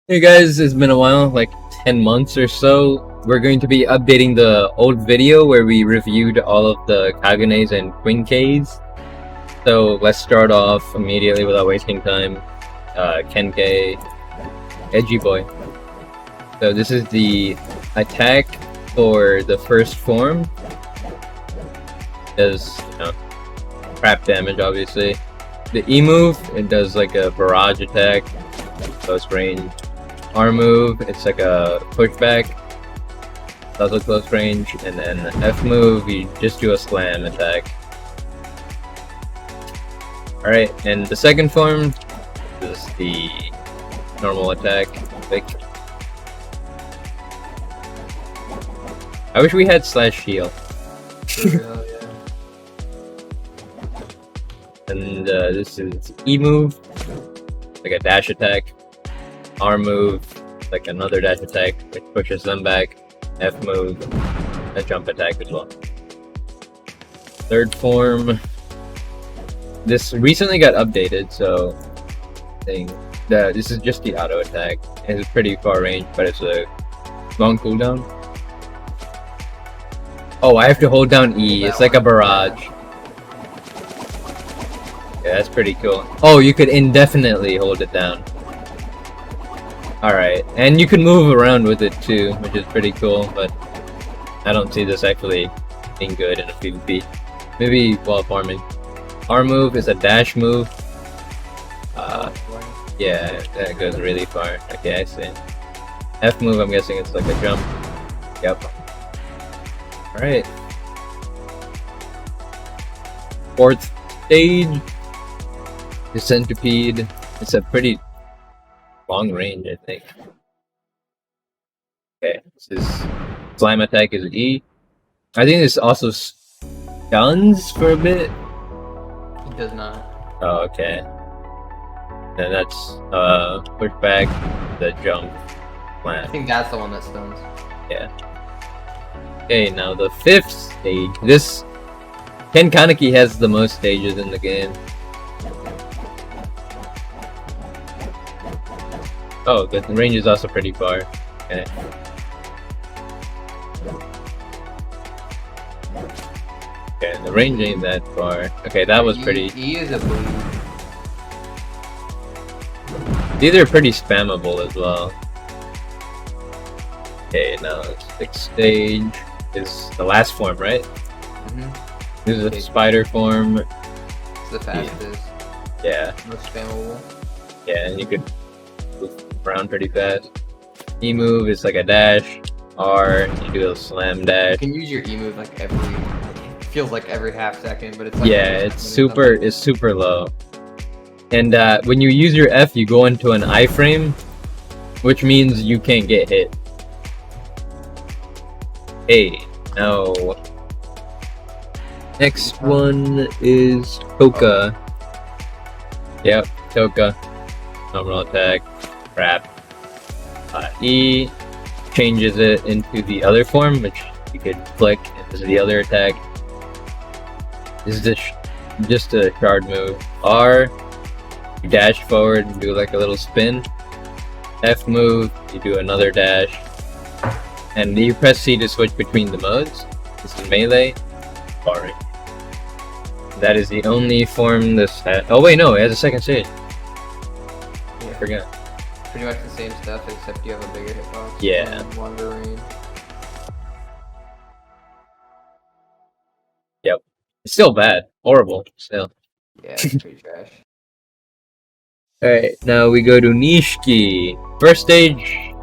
Hey guys, it's been a while, like 10 months or so. We're going to be updating the old video where we reviewed all of the Kagunes and Quinques. So let's start off immediately without wasting time. Kenke, Edgy Boy. So this is the attack for the first form. Does, crap damage obviously. The E move, it does like a barrage attack, close range. R move, it's like a pushback, also close range, and then F move, you just do a slam attack. Alright, and the second form is the normal attack. I wish we had slash heal. Yeah. And this is E move, like a dash attack. R move, like another dash attack, which pushes them back. F move, a jump attack as well. Third form. This recently got updated, so this is just the auto attack. It's pretty far range, but it's a long cooldown. Oh, I have to hold down E. It's like a barrage. Yeah, that's pretty cool. Oh, you could indefinitely hold it down. Alright, and you can move around with it too, which is pretty cool, but I don't see this actually being good in a PvP. Maybe while farming. R move is a dash move. Yeah, that goes really far. Okay, I see. F move, I'm guessing it's like a jump. Yep. Alright. Fourth stage. The Centipede. It's a pretty long range, I think. Okay, this is slime attack is E. I think this also stuns for a bit. It does not. Oh, okay. And that's push back, the jump, I slam. think that's the one that stuns. Yeah. Okay, now the fifth stage. This Kaneki has the most stages in the game. Oh, the range is also pretty far. Okay. Okay, the range ain't that far. Okay, that was pretty. E is a bleed. These are pretty spammable as well. Okay, now sixth stage is the last form, right? Mm-hmm. This is a spider form. It's the fastest. Yeah. Most spammable. Yeah, and you could move around pretty fast. E move is like a dash. R, you do a slam You dash. can use your E move like feels like every half second, but it's like Yeah, it's super low. And when you use your F, you go into an iframe, which means you can't get hit. Hey, now next one is Touka. Yep, Touka. Normal attack. Crap. E changes it into the other form, which you could flick, and this is the other attack. This is just a shard move. R, you dash forward and do like a little spin. F move, you do another dash. And you press C to switch between the modes. This is melee. Sorry. That is the only form this has. Oh wait, no, it has a second stage. Yeah. I forgot. Pretty much the same stuff, except you have a bigger hitbox. Yeah. And longer range. Yep. It's still bad. Horrible. Still. Yeah, it's pretty trash. Alright, now we go to Nishiki. First stage,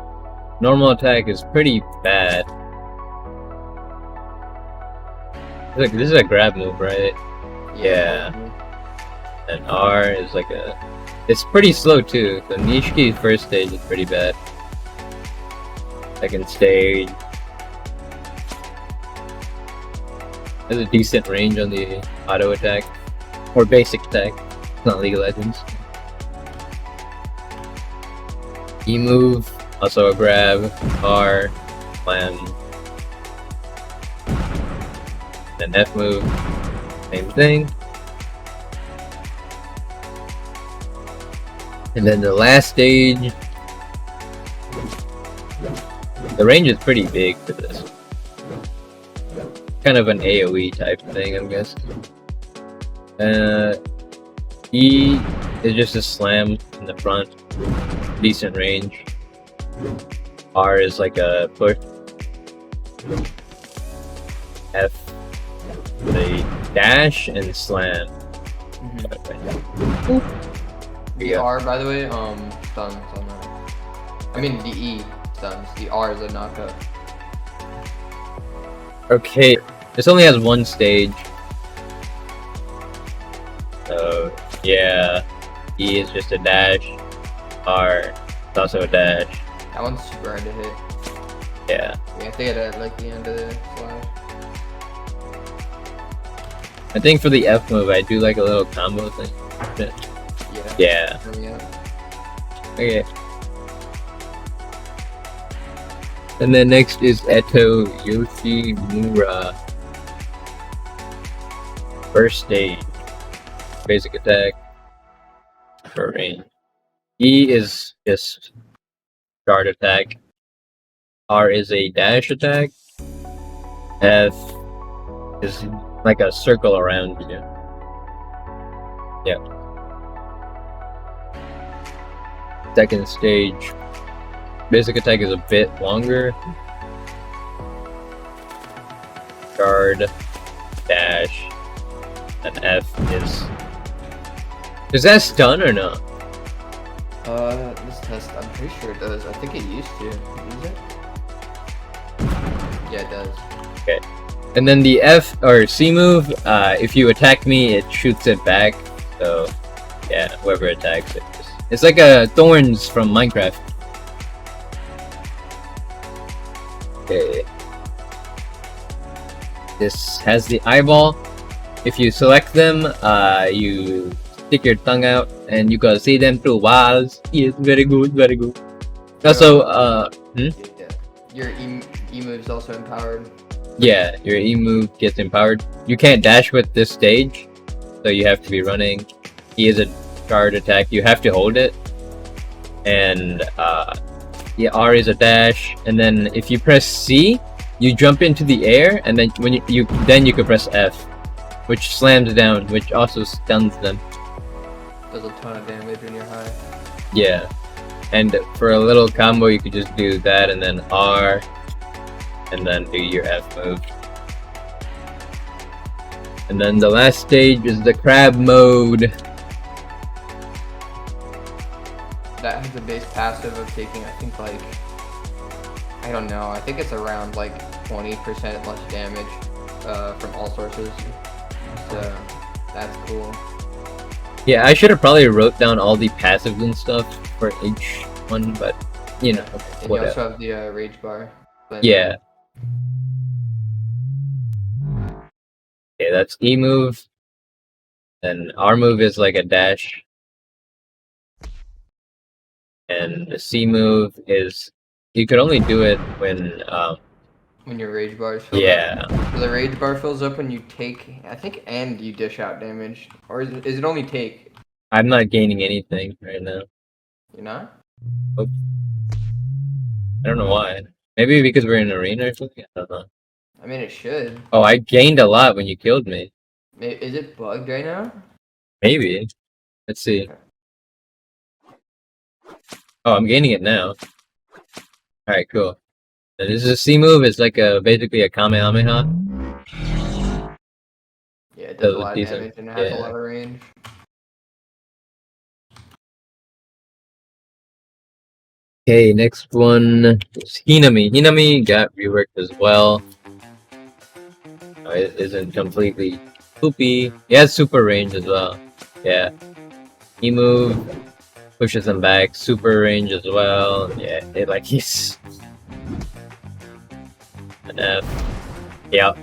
normal attack is pretty bad. Look, this is a grab move, right? Yeah. And R is like a... It's pretty slow too. So Nishiki's first stage is pretty bad. Second stage... There's a decent range on the auto attack. Or basic attack. It's not League of Legends. E move, also a grab, R, slam. Then F move, same thing. And then the last stage The range is pretty big for this. Kind of an AoE type thing, I'm guessing. E is just a slam in the front. Decent range. R is like a push. F the dash and slam. The R, by the way, stuns on that. I mean, the E stuns. The R is a knockup. Okay, this only has one stage. So, yeah. E is just a dash. R is also a dash. That one's super hard to hit. Yeah. You have to get at like the end of the slash. I think for the F move, I do like a little combo thing. Yeah. Okay. And then next is Eto Yoshimura. First stage. Basic attack. For range. E is just guard attack. R is a dash attack. F is like a circle around you. Yeah. Second stage. Basic attack is a bit longer. Guard, dash, and F is. Does that stun or no? This test, I'm pretty sure it does. I think it used to. Use it? Yeah, it does. Okay. And then the F or C move, if you attack me, it shoots it back. So, yeah, whoever attacks it. It's like a thorns from Minecraft. Okay. This has the eyeball. If you select them, you stick your tongue out and you can see them through walls. Yes, very good, very good. Also, Yeah. Your E move is also empowered. Yeah, your E move gets empowered. You can't dash with this stage, so you have to be running. E is a guard attack. You have to hold it. And yeah, R is a dash. And then if you press C, you jump into the air, and then when you can press F, which slams down, which also stuns them. Does a ton of damage when you're high. Yeah, and for a little combo, you could just do that, and then R, and then do your F move. And then the last stage is the crab mode. That has a base passive of taking, I think, like, I don't know, I think it's around like 20% less damage from all sources. So that's cool. Yeah, I should have probably wrote down all the passives and stuff for each one, but you know, And whatever. you also have the rage bar. But Yeah. Okay, that's E move. And R move is like a dash. And the C move is you could only do it when your rage bar is filled yeah. up. So the rage bar fills up when you take, I think, and you dish out damage. Or is it only take? I'm not gaining anything right now. You're not? Oops. I don't know why. Maybe because we're in an arena or something? I don't know. I mean, it should. Oh, I gained a lot when you killed me. Is it bugged right now? Maybe. Let's see. Oh, I'm gaining it now. Alright, cool. And this is a C move. It's like basically a Kamehameha. Yeah, it does a was lot of decent. damage and it has Yeah. a lot of range. Okay, next one is Hinami. Hinami got reworked as well. It isn't completely poopy. He has super range as well. Yeah. E move pushes him back. Super range as well. Yeah, he's an F. Yep.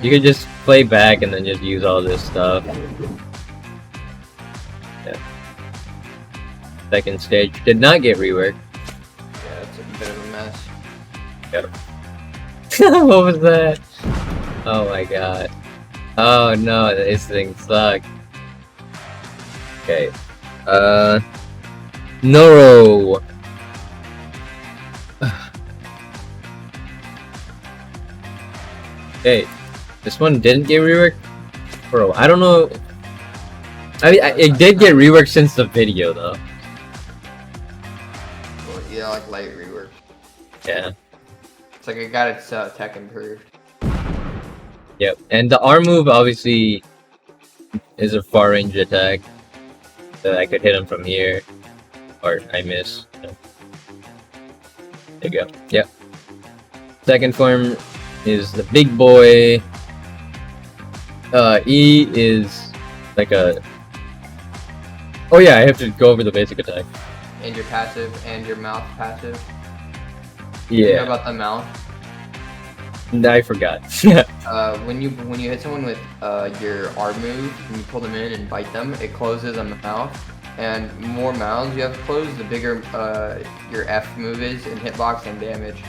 You could just play back and then just use all this stuff. Yeah. Second stage did not get reworked. Yeah, it's a bit of a mess. Yep. What was that? Oh my god. Oh no, this thing sucked. Okay. Noro. Hey, this one didn't get reworked? Bro, I don't know. I mean, it did get reworked since the video, though. Well, yeah, like light rework. Yeah. It's like it got its tech improved. Yep. And the arm move, obviously, is a far range attack. So I could hit him from here. Or I miss. There you go. Yep. Second form is the big boy. E is like a... Oh yeah, I have to go over the basic attack. And your passive and your mouth passive. Yeah. You know about the mouth? I forgot. When you hit someone with your R move, when you pull them in and bite them, it closes on the mouth. And more mouths you have closed, the bigger your F move is in hitbox and damage.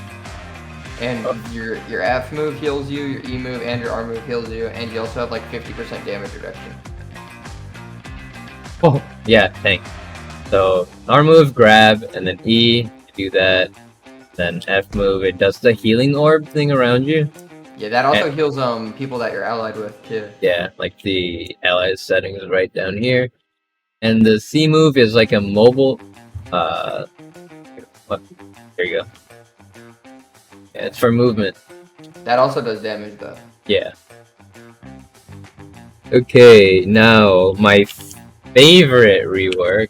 And your F move heals you, your E move and your R move heals you, and you also have like 50% damage reduction. Oh, yeah, thanks. So, R move, grab, and then E, do that. Then F move, it does the healing orb thing around you. Yeah, that also heals people that you're allied with too. Yeah, like the allies settings right down here. And the C move is like a mobile what? There you go. Yeah, it's for movement. That also does damage though. Yeah. Okay, now my favorite rework.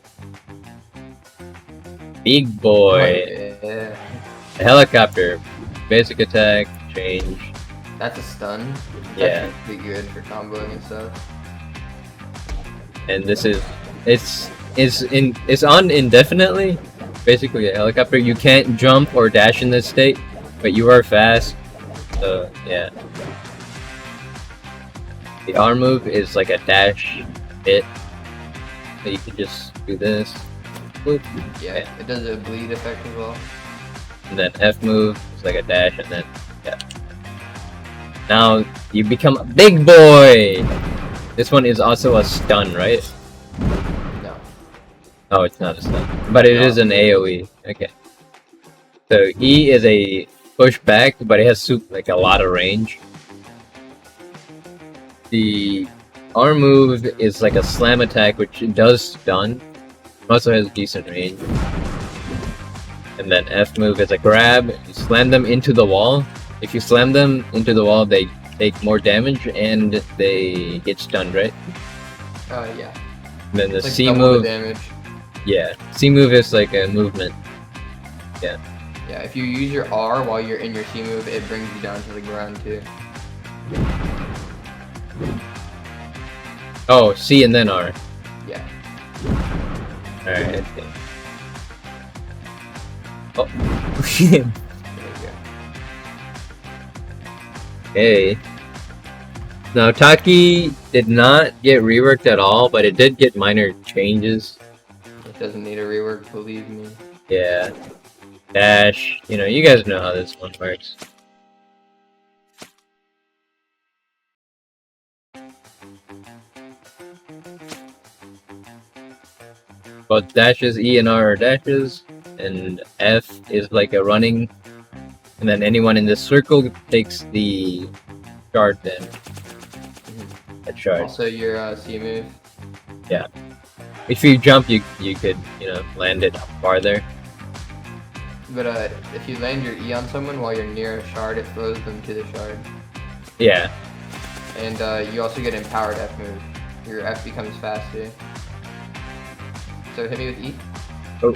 Big boy. Oh, yeah. The helicopter. Basic attack, change. That's a stun. Yeah. That's pretty good for comboing and stuff. And this is it's on indefinitely. Basically a helicopter. You can't jump or dash in this state, but you are fast. So yeah. The R move is like a dash hit. So you can just do this. Boop. Yeah, it does a bleed effect as well. And then F move is like a dash, and then yeah. Now you become a big boy. This one is also a stun, right? No. Oh, it's not a stun, but it is an AOE. Okay. So E is a push back, but it has like a lot of range. The R move is like a slam attack, which does stun. It also has decent range. And then F move is a grab. You slam them into the wall. If you slam them into the wall, they take more damage and they get stunned, right? Yeah. And then the It's like C double move. the damage. Yeah, C move is like a movement. Yeah. Yeah, if you use your R while you're in your C move, it brings you down to the ground too. Oh, C and then R. Yeah. Alright, okay. Oh. There you go. Okay. Now, Taki did not get reworked at all, but it did get minor changes. It doesn't need a rework, believe me. Yeah. Dash. You know, you guys know how this one works. Both dashes, E and R are dashes, and F is like a running, and then anyone in this circle takes the shard damage. That shard. Also your C move. Yeah. If you jump, you could, you know, land it farther. But if you land your E on someone while you're near a shard, it throws them to the shard. Yeah. And you also get empowered F move. Your F becomes faster. So hit me with E. Oh.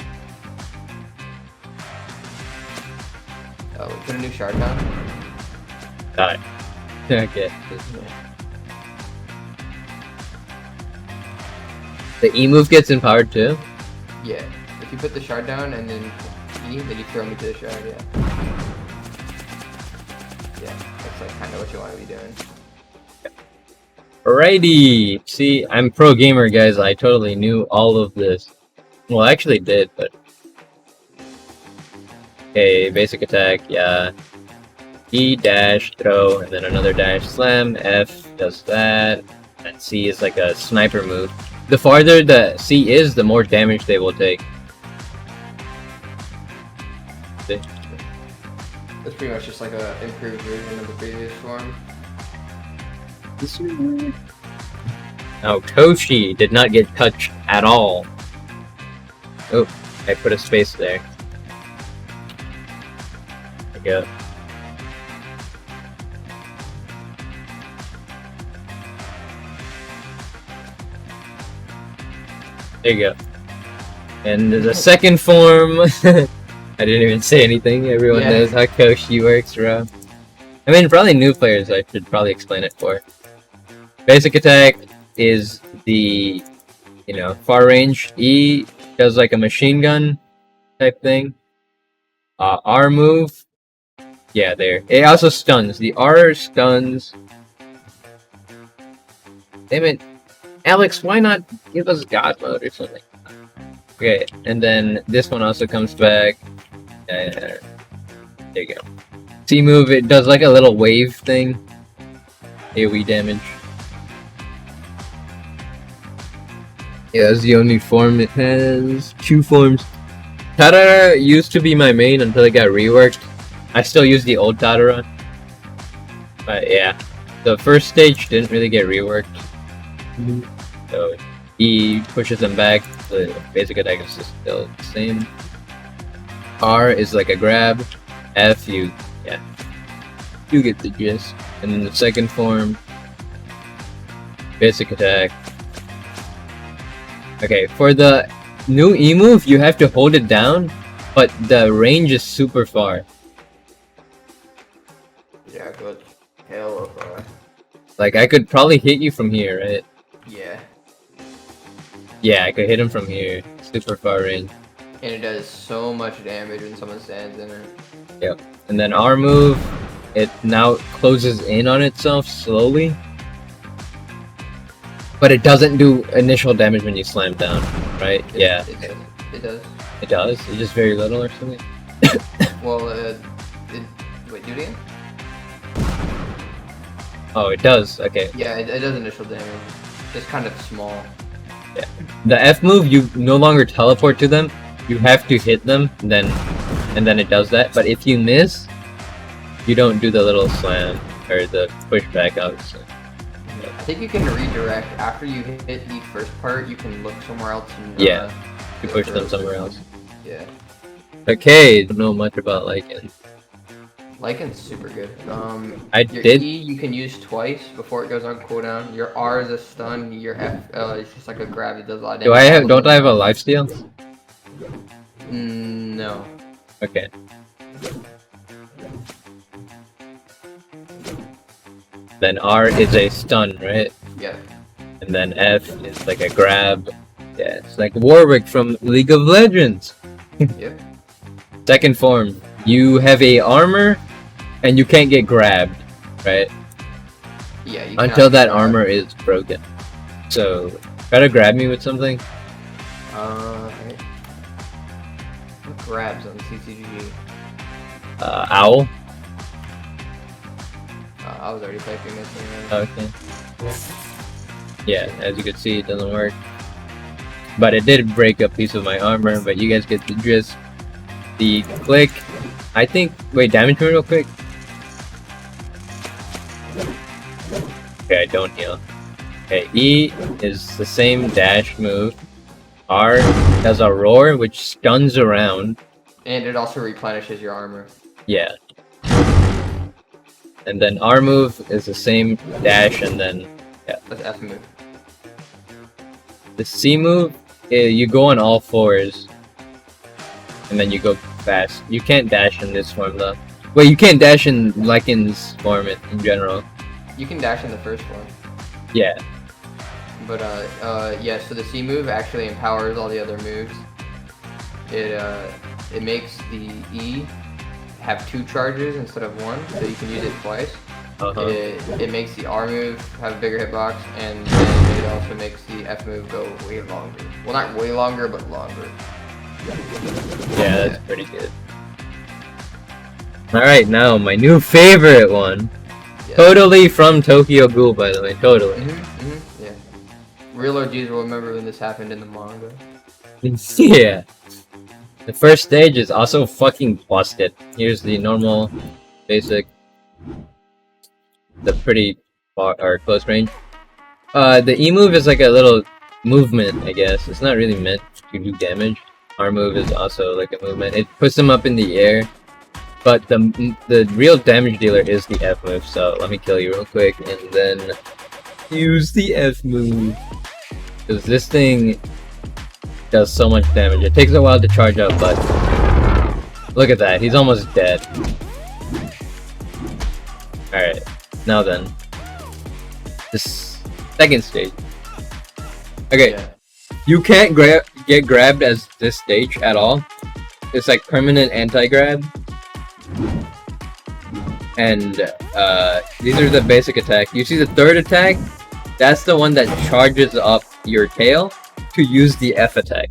Oh, put a new shard down. Got it. Okay. The E move gets empowered too? Yeah. If you put the shard down and then E, then you throw me to the shard, yeah. Yeah, that's like kind of what you want to be doing. Alrighty! See, I'm pro gamer, guys. I totally knew all of this. Well, I actually did, but... Okay, basic attack, yeah. E, dash, throw, and then another dash, slam. F does that. And C is like a sniper move. The farther the C is, the more damage they will take. See? It's pretty much just like a improved version of the previous form. Now Kosshi did not get touched at all. Oh, I put a space there. There you go. There you go. And the second form, I didn't even say anything. Everyone knows how Kosshi works, bro. I mean, probably new players I should probably explain it for. Basic attack is the, far range. E does like a machine gun type thing. R move, yeah, there. It also stuns. The R stuns. Damn it. Alex, why not give us God mode or something? Okay, and then this one also comes back. There you go. C move, it does like a little wave thing. AoE damage. Yeah, that's the only form it has. 2 forms. Tatara used to be my main until it got reworked. I still use the old Tatara. But yeah, the first stage didn't really get reworked. So E pushes them back. The basic attack is still the same. R is like a grab. F, you get the gist. And then the second form, basic attack. Okay, for the new E move, you have to hold it down, but the range is super far. Yeah, it goes hella far. Like, I could probably hit you from here, right? Yeah. Yeah, I could hit him from here. Super far range. And it does so much damage when someone stands in it. Yep. And then R move, it now closes in on itself slowly. But it doesn't do initial damage when you slam down, right? Yeah. It does. It does? It's just very little or something? Well, wait, do it again? Oh, it does? Okay. Yeah, it does initial damage. It's kind of small. Yeah. The F move, you no longer teleport to them. You have to hit them, and then it does that. But if you miss, you don't do the little slam, or the push back out. So. I think you can redirect after you hit the first part. You can look somewhere else and you push them somewhere else. Yeah. Okay, don't know much about Lycan. Lycan's super good. Your did. E you can use twice before it goes on cooldown. Your R is a stun. Your F is just like a grab. It does a lot of damage. Don't I have a lifesteal? No. Okay. Then R is a stun, right? Yeah. And then F is like a grab. Yeah, it's like Warwick from League of Legends. Yep. Second form, you have a armor, and you can't get grabbed, right? Yeah. You Until that armor is broken. So, try to grab me with something. What grabs on CCGG? Owl. I was already typing this thing. Okay. Yeah, as you can see, it doesn't work. But it did break a piece of my armor, but you guys get the gist. The click, I think, wait, damage me real quick. Okay, I don't heal. Okay, E is the same dash move. R does a roar, which stuns around. And it also replenishes your armor. Yeah. And then R move is the same dash, and then That's F move. the C move, you go on all fours, and then you go fast. You can't dash in this form though. Well, you can't dash in Lycan's form in general. You can dash in the first one. Yeah. But yeah. So the C move actually empowers all the other moves. It makes the E have 2 charges instead of 1, so you can use it twice. It makes the R move have a bigger hitbox, and then it also makes the F move go way longer. Well, not way longer, but longer. Yeah, that's pretty good. Alright, now my new favorite one. Yeah. Totally from Tokyo Ghoul, by the way. Totally. Yeah. Real OGs will remember when this happened in the manga. Yeah. The first stage is also fucking busted. Here's the normal, basic, the pretty far or close range. The E move is like a little movement, I guess. It's not really meant to do damage. R move is also like a movement. It puts them up in the air, but the real damage dealer is the F move. So let me kill you real quick and then use the F move, because this thing does so much damage. It takes a while to charge up, but look at that. He's almost dead. Alright, now then. This second stage. Okay, Yeah. you can't get grabbed as this stage at all. It's like permanent anti-grab. And these are the basic attack. You see the third attack? That's the one that charges up your tail to use the F attack.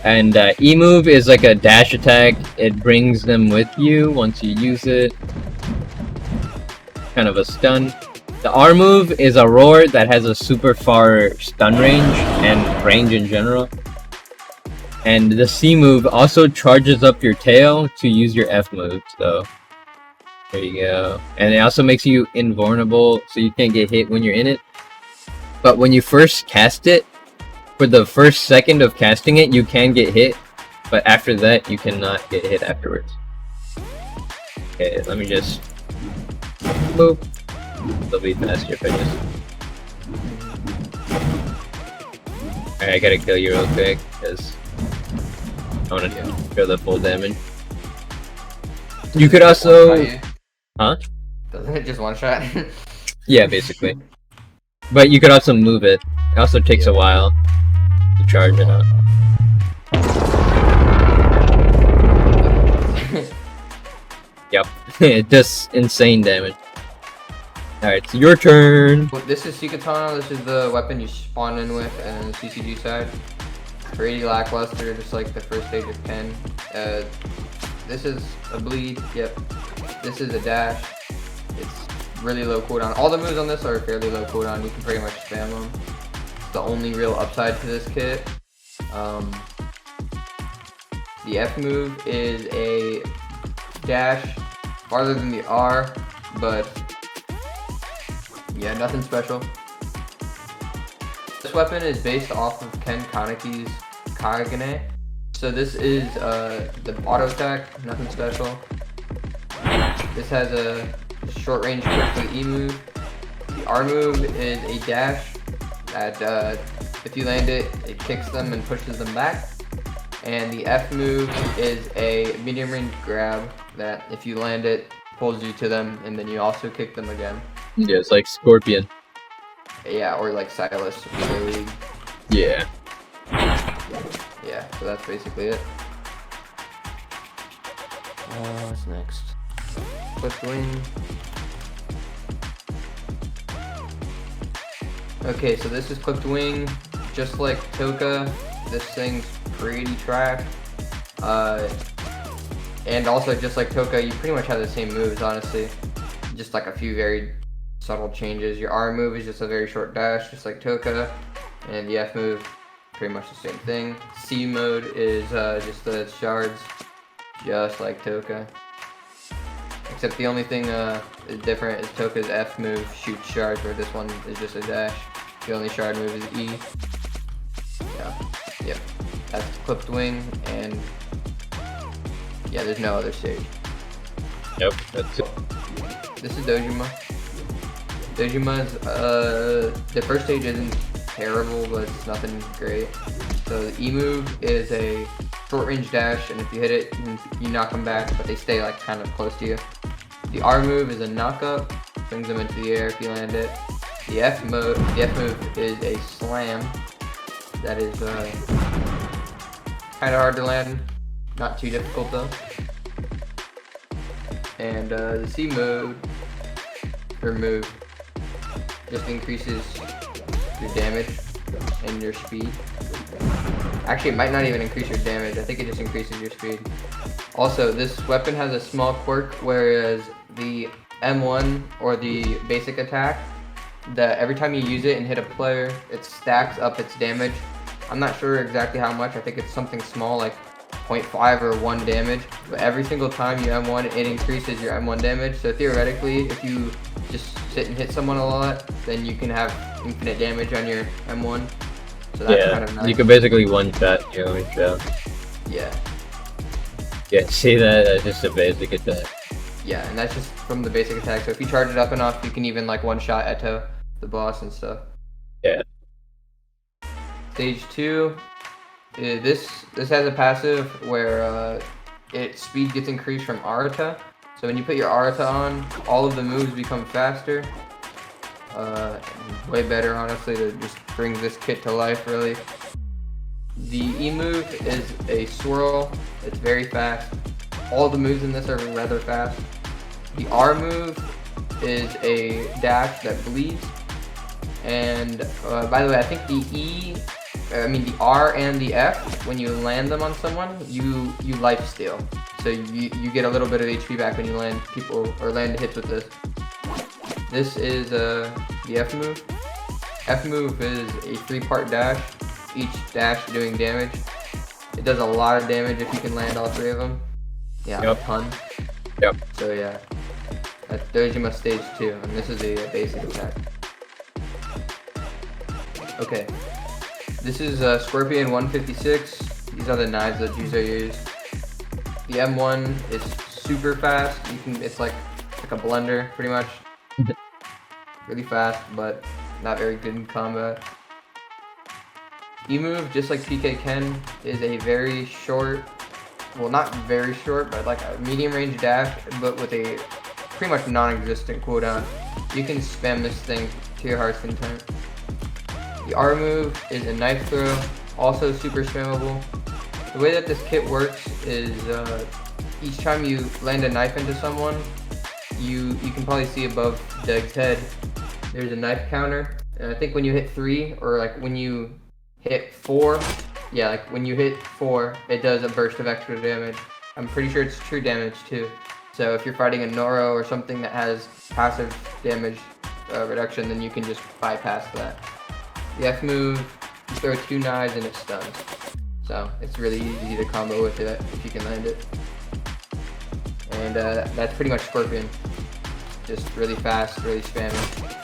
And E move is like a dash attack. It brings them with you once you use it. Kind of a stun. The R move is a roar that has a super far stun range and range in general. And the C move also charges up your tail to use your F move, so there you go. And it also makes you invulnerable, so you can't get hit when you're in it. But when you first cast it, for the first second of casting it, you can get hit, but after that, you cannot get hit afterwards. Okay, let me just move. They'll be faster if I just... Alright, I gotta kill you real quick, because I want to show the full damage. You could also... Huh? Doesn't it just one shot? Yeah, basically. But you could also move it. It also takes a while to charge it up. Yep, it does insane damage. Alright, it's your turn. Well, this is C-Katana. This is the weapon you spawn in with, and the CCG side. Pretty lackluster, just like the first stage of Ken. This is a bleed. Yep. This is a dash. It's really low cooldown. All the moves on this are fairly low cooldown. You can pretty much spam them. It's the only real upside to this kit. The F move is a dash farther than the R, but yeah, nothing special. This weapon is based off of Ken Kaneki's Kagune. So this is the auto attack, nothing special. This has a short range quick for the E move. The R move is a dash that if you land it, it kicks them and pushes them back. And the F move is a medium range grab that if you land it, pulls you to them and then you also kick them again. Yeah, it's like Scorpion. Yeah, or like Silas in the league. Yeah. Yeah, so that's basically it. What's next? Clipped wing. Okay, so this is clipped wing. Just like Touka, this thing's pretty trash. And also just like Touka, you pretty much have the same moves, honestly. Just like a few very subtle changes. Your R move is just a very short dash, just like Touka. And the F move, pretty much the same thing. C mode is just the shards, just like Touka. Except the only thing is different is Touka's F move shoots shards, where this one is just a dash. The only shard move is E. Yeah, yep. That's clipped wing, and yeah, there's no other stage. Yep, that's it. This is Doujima. Doujima's the first stage isn't terrible, but it's nothing great. So the E move is a short range dash, and if you hit it, you knock them back, but they stay like kind of close to you. The R move is a knock up, swings them into the air if you land it. The F move is a slam. That is kind of hard to land, not too difficult though. And the C move just increases your damage and your speed. Actually, it might not even increase your damage. I think it just increases your speed. Also, this weapon has a small quirk, whereas the M1 or the basic attack, every time you use it and hit a player, it stacks up its damage. I'm not sure exactly how much. I think it's something small, like 0.5 or 1 damage, but every single time you M1, it increases your M1 damage. So theoretically, if you just sit and hit someone a lot, then you can have infinite damage on your M1. So that's kind of nice. You can basically one-shot your own shell. Yeah. Yeah, see that? That's just a basic attack. Yeah, and that's just from the basic attack. So if you charge it up enough, you can even like one-shot Eto, the boss and stuff. Yeah. Stage 2. This has a passive where its speed gets increased from Arata. So when you put your Arata on, all of the moves become faster. Way better, honestly, to just bring this kit to life, really. The E move is a swirl. It's very fast. All the moves in this are rather fast. The R move is a dash that bleeds. And by the way, I think the R and the F, when you land them on someone, you life steal. So you get a little bit of HP back when you land hits with this. This is the F move. F move is a 3-part dash, each dash doing damage. It does a lot of damage if you can land all 3 of them. Yeah, a ton. Yep. So yeah, that's Doujima stage 2, and this is a basic attack. Okay. This is Scorpion 156. These are the knives that Juzo use. The M1 is super fast. It's like a blender, pretty much. Really fast, but not very good in combat. E move, just like PK Ken, is a very short, well, not very short, but like a medium range dash, but with a pretty much non-existent cooldown. You can spam this thing to your heart's content. The R move is a knife throw, also super spammable. The way that this kit works is each time you land a knife into someone, you can probably see above Deg's head, there's a knife counter. And I think when you hit 3, or like when you hit 4, yeah, like when you hit 4, it does a burst of extra damage. I'm pretty sure it's true damage too. So if you're fighting a Noro or something that has passive damage reduction, then you can just bypass that. The F move, you throw 2 knives and it stuns. So it's really easy to combo with it if you can land it. And that's pretty much Scorpion. Just really fast, really spammy.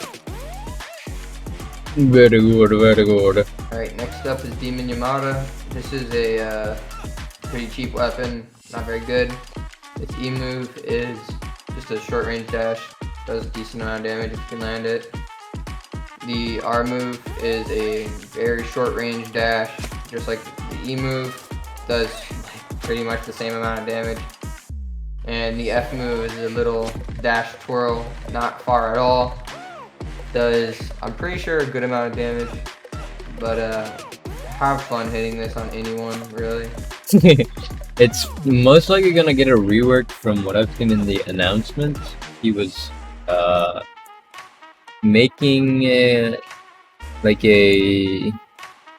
Very good, very good. Alright, next up is Demon Yamada. This is a pretty cheap weapon, not very good. Its E move is just a short range dash, does a decent amount of damage if you can land it. The R move is a very short range dash, just like the E move, does pretty much the same amount of damage. And the F move is a little dash twirl, not far at all. Does, I'm pretty sure, a good amount of damage, but have fun hitting this on anyone, really. It's most likely gonna get a rework from what I've seen in the announcement. He was making like a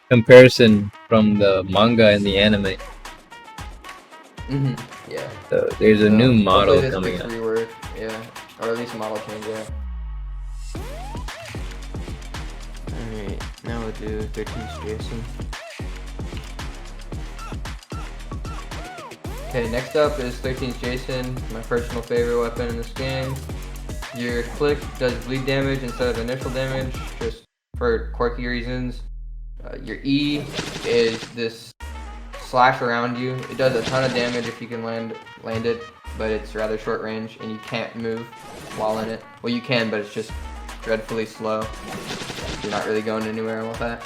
comparison from the manga and the anime. Yeah. So there's a new model coming out. Rework, yeah, or at least model change, yeah. Alright, now we'll do 13's Jason. Okay, next up is 13's Jason, my personal favorite weapon in this game. Your click does bleed damage instead of initial damage, just for quirky reasons. Your E is this slash around you. It does a ton of damage if you can land it, but it's rather short range and you can't move while in it. Well, you can, but it's just dreadfully slow. You're not really going anywhere with that.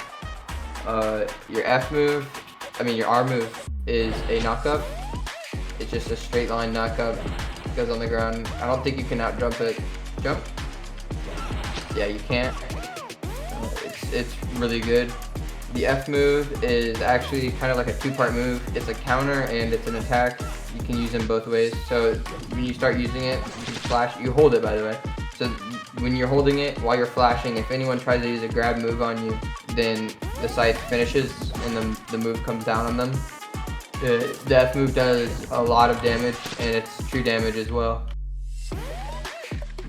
Your your R move is a knockup. It's just a straight line knockup. It goes on the ground. I don't think you can out jump it. Jump? Yeah, you can't. It's really good. The F move is actually kind of like a 2-part move. It's a counter and it's an attack. You can use them both ways. So when you start using it, you can flash. You hold it, by the way. So when you're holding it while you're flashing, if anyone tries to use a grab move on you, then the sight finishes and the move comes down on them. The F move does a lot of damage and it's true damage as well.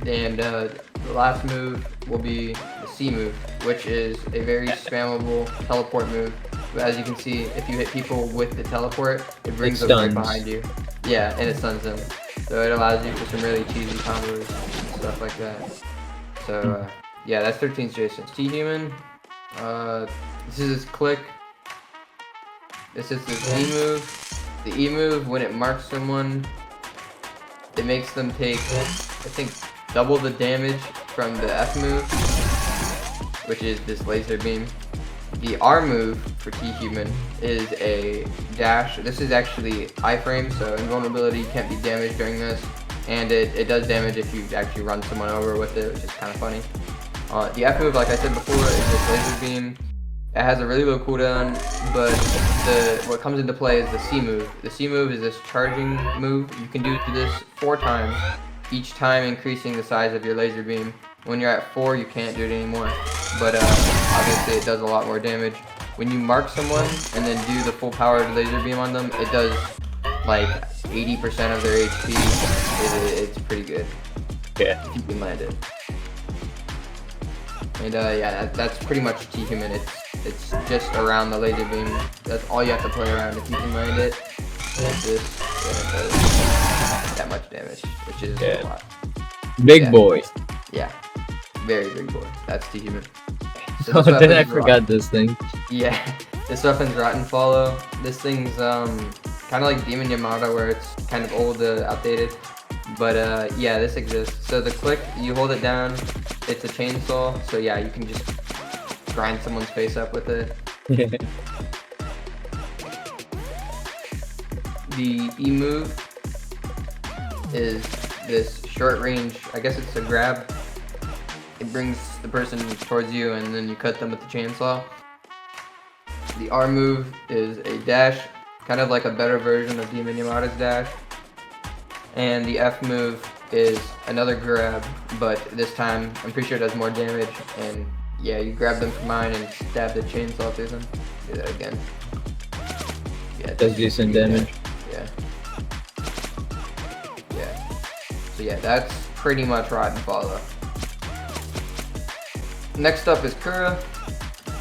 And the last move will be the C move, which is a very spammable teleport move. as you can see, if you hit people with the teleport, it brings It them right stuns. behind you. Yeah, and it stuns them. So it allows you for some really cheesy combos and stuff like that. So yeah, that's 13's Jason's T-Human. This is his click. This is his E move. The E move, when it marks someone, it makes them take, I think, double the damage from the F move, which is this laser beam. The R move for T-Human is a dash. This is actually iframe, so invulnerability can't be damaged during this, and it does damage if you actually run someone over with it, which is kind of funny. The F move, like I said before, is this laser beam. It has a really low cooldown, but what comes into play is the C move. The C move is this charging move. You can do this 4 times, each time increasing the size of your laser beam. When you're at 4, you can't do it anymore, but obviously it does a lot more damage. When you mark someone and then do the full powered laser beam on them, it does like 80% of their HP. It's pretty good. Yeah. If you can land it. And yeah, that's pretty much T-Human. It's just around the laser beam. That's all you have to play around. If you can land it like this, then it does that much damage, which is a lot. Big boy. Yeah, very big boy. That's T-Human. So Oh, then I forgot this thing. Yeah, this weapon's Rotten Follow. This thing's kind of like Demon Yamada, where it's kind of old, outdated. But yeah, this exists. So the click, you hold it down. It's a chainsaw. So yeah, you can just grind someone's face up with it. The E move is this short range. I guess it's a grab. It brings the person towards you, and then you cut them with the chainsaw. The R move is a dash, kind of like a better version of Demon Yamada's dash. And the F move is another grab, but this time I'm pretty sure it does more damage. And yeah, you grab them from mine and stab the chainsaw through them. Do that again. Yeah, it does decent damage. Yeah. Yeah. So yeah, that's pretty much Rotten Follow. Next up is Kura.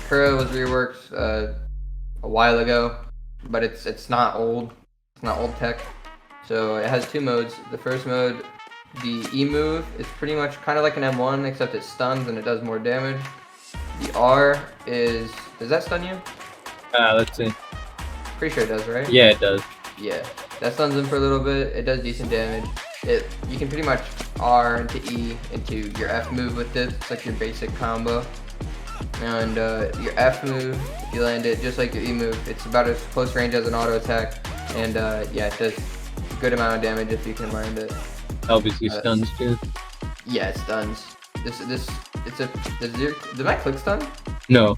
Kura was reworked a while ago, but it's not old. It's not old tech. So it has 2 modes. The first mode, the E move, is pretty much kind of like an M1, except it stuns and it does more damage. The R is, does that stun you? Let's see. Pretty sure it does, right? Yeah, it does. Yeah, that stuns them for a little bit. It does decent damage. You can pretty much R into E into your F move with this. It's like your basic combo. And your F move, if you land it just like your E move, it's about as close range as an auto attack. And yeah, it does a good amount of damage if you can land it. Obviously stuns too. Yeah, it stuns. Did my click stun? No.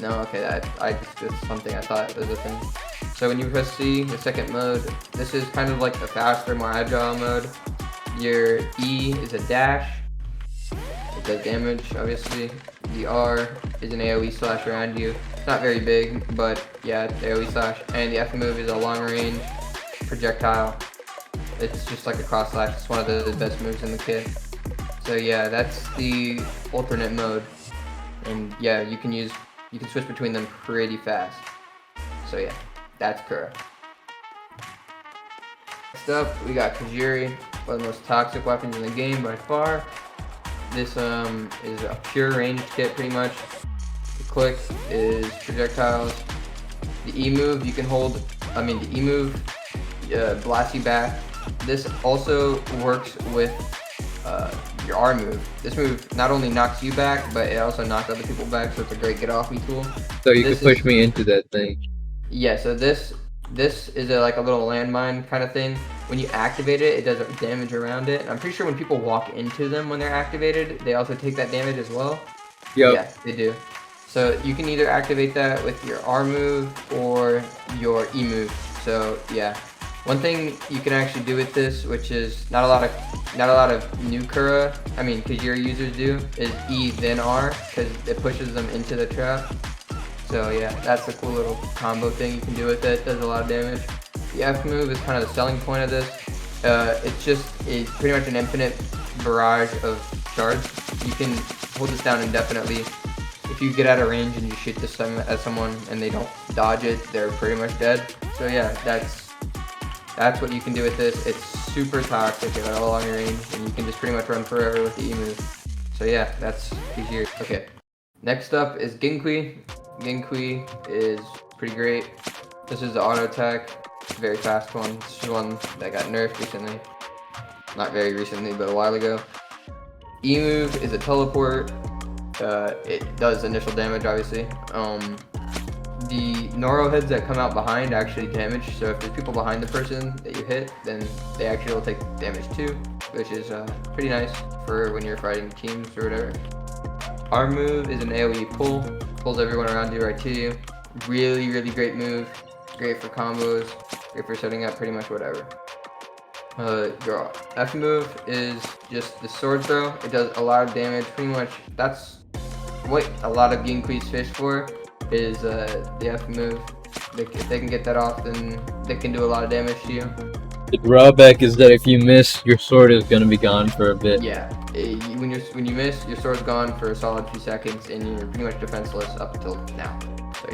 No, okay, it's something I thought was a thing. So when you press C, the second mode, this is kind of like a faster, more agile mode. Your E is a dash. It does damage, obviously. The R is an AoE slash around you. It's not very big, but yeah, it's AoE slash. And the F move is a long range projectile. It's just like a cross slash. It's one of the best moves in the kit. So yeah, that's the alternate mode. And yeah, you can switch between them pretty fast. So yeah, that's Kura. Next up, we got Kajiri, one of the most toxic weapons in the game by far. This is a pure ranged kit pretty much. The click is projectiles. The E move you can hold, the E move blasts you back. This also works with your R move. This move not only knocks you back, but it also knocks other people back, so it's a great get off me tool. So you can push me into that thing. Yeah, so this is like a little landmine kind of thing. When you activate it, it does damage around it. And I'm pretty sure when people walk into them when they're activated, they also take that damage as well. Yep. Yeah, they do. So you can either activate that with your R move or your E move. So yeah. One thing you can actually do with this, which is not a lot of new Kajiri users do, is E then R, because it pushes them into the trap. So yeah, that's a cool little combo thing you can do with it. It does a lot of damage. The F move is kind of the selling point of this. It's pretty much an infinite barrage of shards. You can hold this down indefinitely. if you get out of range and you shoot this at someone and they don't dodge it, they're pretty much dead. So yeah, that's what you can do with this. It's super toxic at all long range, and you can just pretty much run forever with the E move. So yeah, that's Kajiri. Okay, next up is Ginkui. Ginkui is pretty great. This is the auto attack. It's a very fast one. This is one that got nerfed recently. Not very recently, but a while ago. E move is a teleport. It does initial damage, obviously. The Noro heads that come out behind actually damage, so if there's people behind the person that you hit, then they actually will take damage too, which is pretty nice for when you're fighting teams or whatever. Our move is an AoE pull, pulls everyone around you right to you. Really, really great move. Great for combos, great for setting up pretty much whatever. Your F move is just the sword throw. It does a lot of damage, pretty much. That's what a lot of Ginkui's fish for, is the F move. If they can get that off, then they can do a lot of damage to you. The drawback is that if you miss, your sword is gonna be gone for a bit. Yeah, when you miss, your sword's gone for a solid 2 seconds, and you're pretty much defenseless up until now. So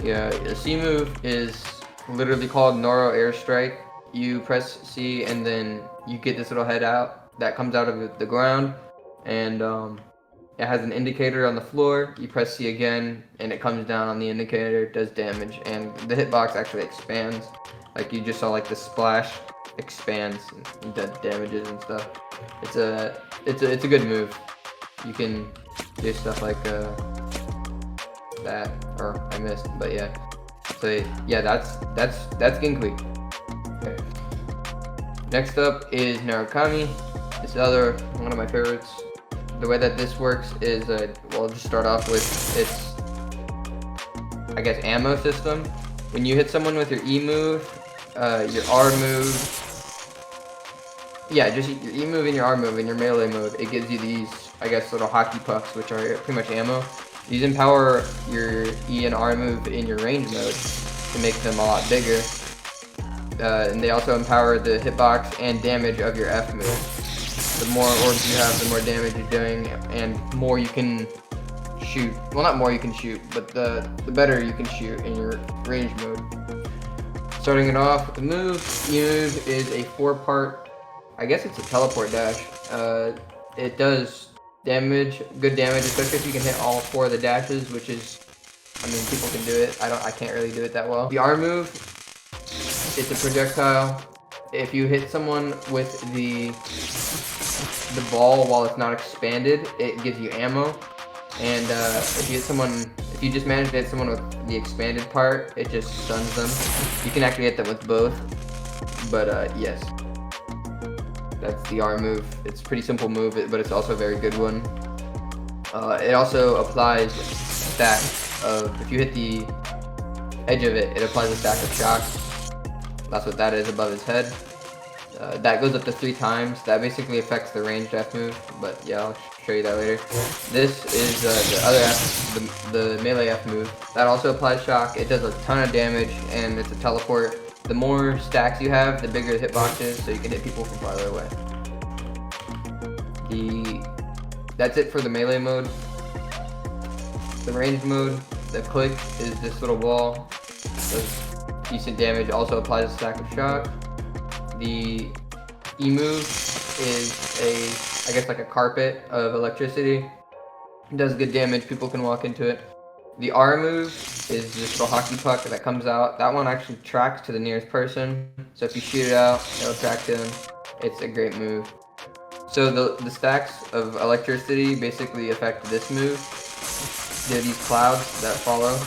yeah, the C move is literally called Noro Airstrike. You press C, and then you get this little head out that comes out of the ground, and it has an indicator on the floor. You press C again, and it comes down on the indicator, does damage, and the hitbox actually expands. Like you just saw, like the splash expands and does damages and stuff. It's a good move. You can do stuff like that, or I missed, but yeah. So yeah, that's Ginkui. Okay. Next up is Narukami. This is one of my favorites. The way that this works is, well, I'll just start off with its, I guess, ammo system. When you hit someone with your E move, your R move, yeah, just your E move and your R move and your melee mode, it gives you these, I guess, little hockey pucks, which are pretty much ammo. These empower your E and R move in your range mode to make them a lot bigger. And they also empower the hitbox and damage of your F move. The more orbs you have, the more damage you're doing, and more you can shoot. Well, not more you can shoot, but the better you can shoot in your range mode. Starting it off with the move. E move is a 4-part, I guess it's a teleport dash. It does damage, good damage, especially if you can hit all 4 of the dashes, which is, I mean, people can do it. I can't really do it that well. The R move, it's a projectile. If you hit someone with the ball while it's not expanded, it gives you ammo. And if you just manage to hit someone with the expanded part, it just stuns them. You can actually hit them with both. But yes, that's the R move. It's a pretty simple move, but it's also a very good one. It also applies stack of, if you hit the edge of it, it applies a stack of shock. That's what that is above his head. That goes up to 3 times. That basically affects the ranged F move, but yeah, I'll show you that later. This is the other F, the melee F move. That also applies shock. It does a ton of damage, and it's a teleport. The more stacks you have, the bigger the hitbox is, so you can hit people from farther away. That's it for the melee mode. The ranged mode, the click is this little wall. Does decent damage, also applies a stack of shock. The E move is I guess like a carpet of electricity. It does good damage, people can walk into it. The R move is this little hockey puck that comes out. That one actually tracks to the nearest person. So if you shoot it out, it'll track to them. It's a great move. So the stacks of electricity basically affect this move. There are these clouds that follow.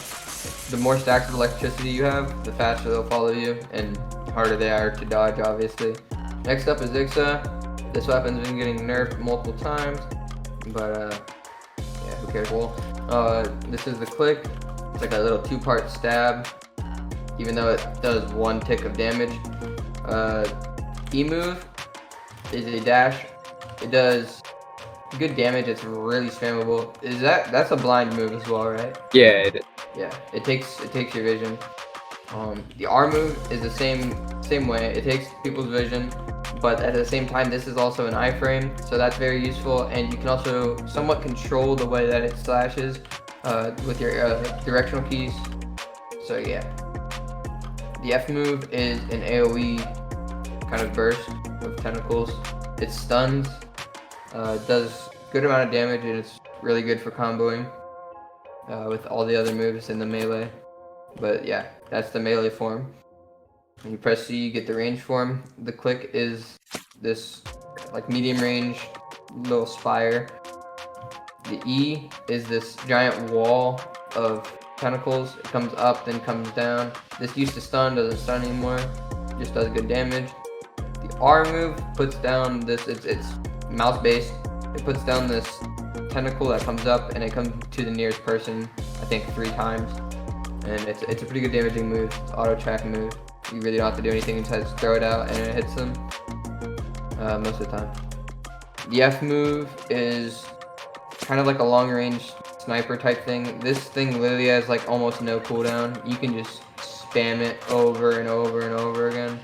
The more stacks of electricity you have, the faster they'll follow you, and harder they are to dodge, obviously. Next up is Ixa. This weapon's been getting nerfed multiple times, but yeah, who cares? Well, this is the click. It's like a little 2-part stab, even though it does 1 tick of damage. E move is a dash. It does good damage. It's really spammable. That's a blind move as well, right? Yeah, it is. Yeah, it takes your vision. The R move is the same way. It takes people's vision, but at the same time, this is also an iframe, so that's very useful. And you can also somewhat control the way that it slashes with your directional keys. So yeah, the F move is an AOE kind of burst of tentacles. It stuns, does good amount of damage, and it's really good for comboing with all the other moves in the melee. But yeah, that's the melee form. When you press C, you get the range form. The click is this like medium range little spire. The E is this giant wall of tentacles. It comes up, then comes down. This used to stun, doesn't stun anymore. Just does good damage. The R move puts down this, it's mouse based. It puts down this tentacle that comes up and it comes to the nearest person, I think 3 times. And it's a pretty good damaging move. It's auto track move. You really don't have to do anything, you just throw it out and it hits them most of the time. The F move is kind of like a long range sniper type thing. This thing literally has like almost no cooldown. You can just spam it over and over and over again.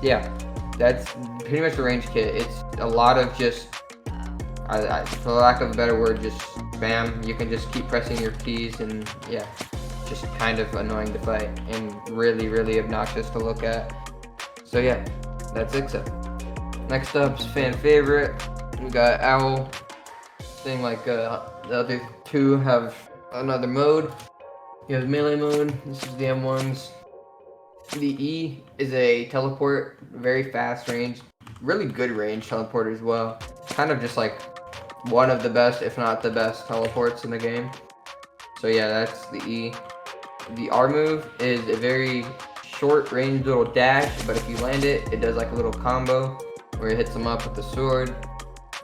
Yeah, that's pretty much the range kit. It's a lot of just, for lack of a better word, just spam. You can just keep pressing your keys and yeah, just kind of annoying to fight and really, really obnoxious to look at. So yeah, that's Ixa. Next up's fan favorite. We got Owl. Same like the other 2 have another mode. You have melee mode. This is the M1's. The E is a teleport, very fast range, really good range teleport as well. Kind of just like one of the best, if not the best, teleports in the game. So yeah, that's the E. The R move is a very short range little dash, but if you land it, it does like a little combo where it hits them up with the sword.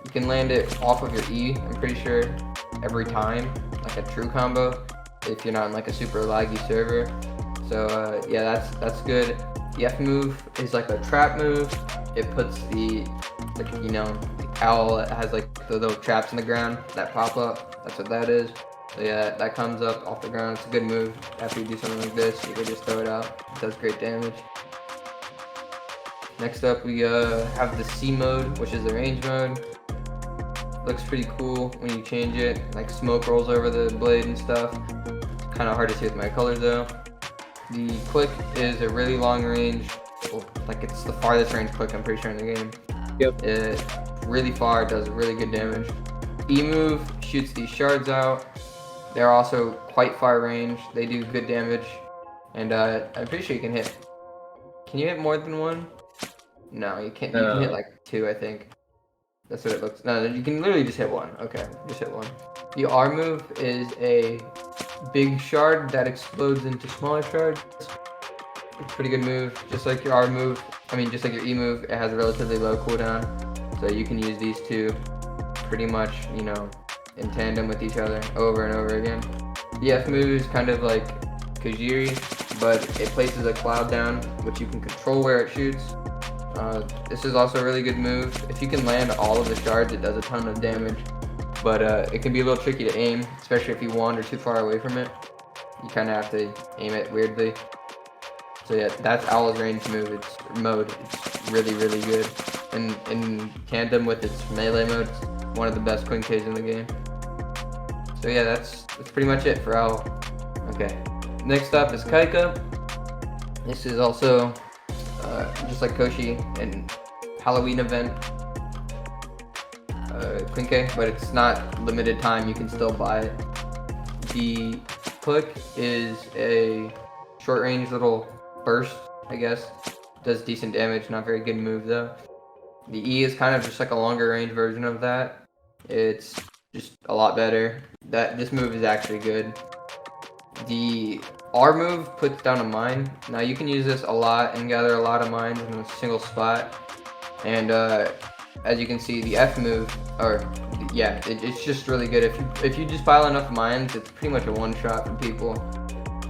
You can land it off of your E, I'm pretty sure, every time, like a true combo, if you're not in like a super laggy server. So yeah, that's good. The F move is like a trap move. It puts the, like, you know, the owl that has like the little traps in the ground that pop up. That's what that is. So yeah, that comes up off the ground. It's a good move. After you do something like this, you can just throw it out. It does great damage. Next up, we have the C mode, which is the range mode. Looks pretty cool when you change it. Like smoke rolls over the blade and stuff. It's kind of hard to see with my colors though. The click is a really long range, like it's the farthest range click I'm pretty sure in the game. Yep. It really far, does really good damage. E move shoots these shards out. They're also quite far range. They do good damage, and I'm pretty sure you can hit. Can you hit more than 1? No, you can't. You can hit like 2, I think. That's what it looks. No, you can literally just hit 1. Okay, just hit 1. The R move is a big shard that explodes into smaller shards. It's a pretty good move, just like your R move. I mean, just like your E move, it has a relatively low cooldown, so you can use these 2 pretty much, you know, in tandem with each other over and over again. The F move is kind of like Kajiri, but it places a cloud down, which you can control where it shoots. This is also a really good move. If you can land all of the shards, it does a ton of damage. But it can be a little tricky to aim, especially if you wander too far away from it. You kind of have to aim it weirdly. So yeah, that's Owl's range move. It's really, really good. And in tandem with its melee mode, it's one of the best Quinques in the game. So yeah, that's pretty much it for Owl. Okay, next up is Kaika. This is also just like Kosshi, an Halloween event. Quinque, but it's not limited time, you can still buy it. The click is a short range little burst, I guess. Does decent damage, not very good move though. The E is kind of just like a longer range version of that. It's just a lot better. This move is actually good. The R move puts down a mine. Now you can use this a lot and gather a lot of mines in a single spot. And as you can see, the F move, or yeah, it's just really good. If you just pile enough mines, it's pretty much a one-shot for people.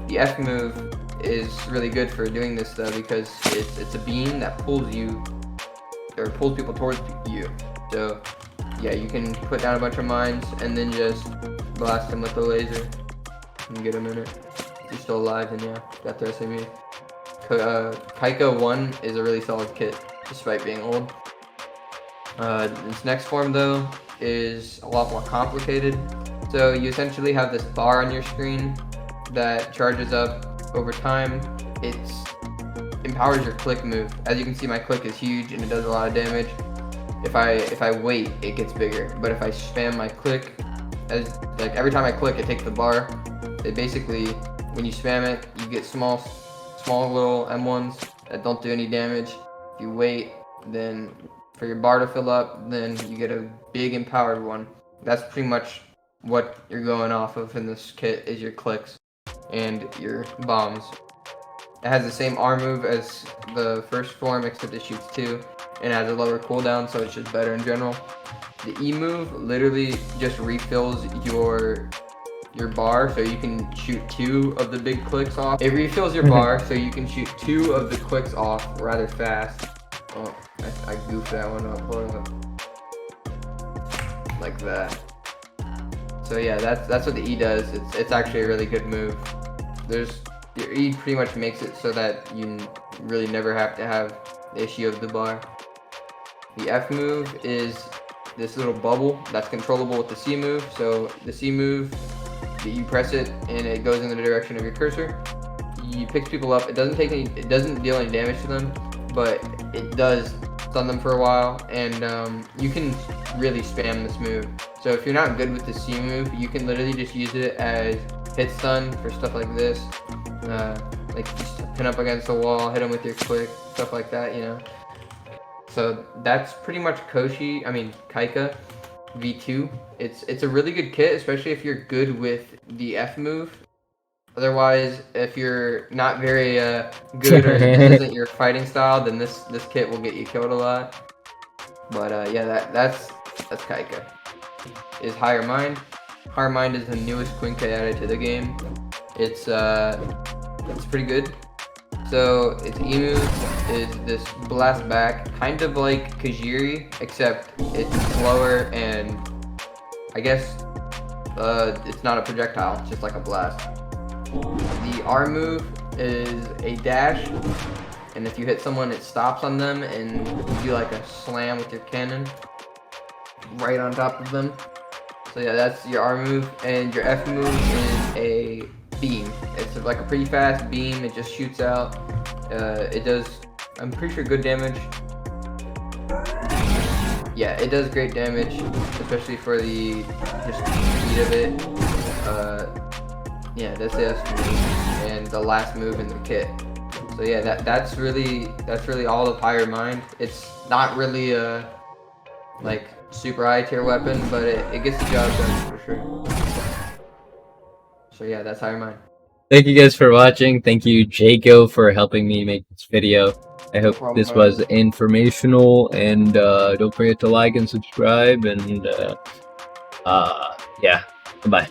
The F move is really good for doing this though, because it's a beam that pulls you, or pulls people towards you. So yeah, you can put down a bunch of mines and then just blast them with the laser and get them in it. you're still alive, then yeah, got the rest of me. Kaika 1 is a really solid kit, despite being old. This next form, though, is a lot more complicated. So you essentially have this bar on your screen that charges up over time. It empowers your click move. As you can see, my click is huge and it does a lot of damage. If I wait, it gets bigger. But if I spam my click, every time I click, it takes the bar. It basically, when you spam it, you get small little M1s that don't do any damage. If you wait, then for your bar to fill up, then you get a big empowered one. That's pretty much what you're going off of in this kit, is your clicks and your bombs. It has the same R move as the first form, except it shoots 2 and has a lower cooldown, so it's just better in general. The E move literally just refills your bar, so you can shoot 2 of the big clicks off. It refills your bar, so you can shoot 2 of the clicks off rather fast. Oh, I goofed that one up. Hold on. Like that. So yeah, that's what the E does. It's actually a really good move. Your E pretty much makes it so that you really never have to have the issue of the bar. The F move is this little bubble that's controllable with the C move. So the C move, you press it and it goes in the direction of your cursor. You pick people up. It doesn't deal any damage to them, but it does stun them for a while, and you can really spam this move. So if you're not good with the C move, you can literally just use it as hit stun for stuff like this. Like just pin up against the wall, hit them with your click, stuff like that, you know. So that's pretty much Kaika V2. It's a really good kit, especially if you're good with the F move. Otherwise, if you're not very good or this isn't your fighting style, then this kit will get you killed a lot. But yeah, that's Kaika. Is Highermind. Highermind is the newest Quinque added to the game. It's pretty good. So its E move is this blast back, kind of like Kajiri, except it's slower and I guess it's not a projectile, it's just like a blast. The R move is a dash, and if you hit someone, it stops on them, and you do like a slam with your cannon right on top of them. So yeah, that's your R move, and your F move is a beam. It's like a pretty fast beam. It just shoots out. It does, I'm pretty sure, good damage. Yeah, it does great damage, especially for the just speed of it. Yeah, that's the F move and the last move in the kit. So yeah, that's really all of Highermind. It's not really a like super high tier weapon, but it gets the job done for sure. So yeah, that's Highermind. Thank you guys for watching. Thank you, Jaco, for helping me make this video. I hope this was informational, and don't forget to like and subscribe, and yeah, goodbye.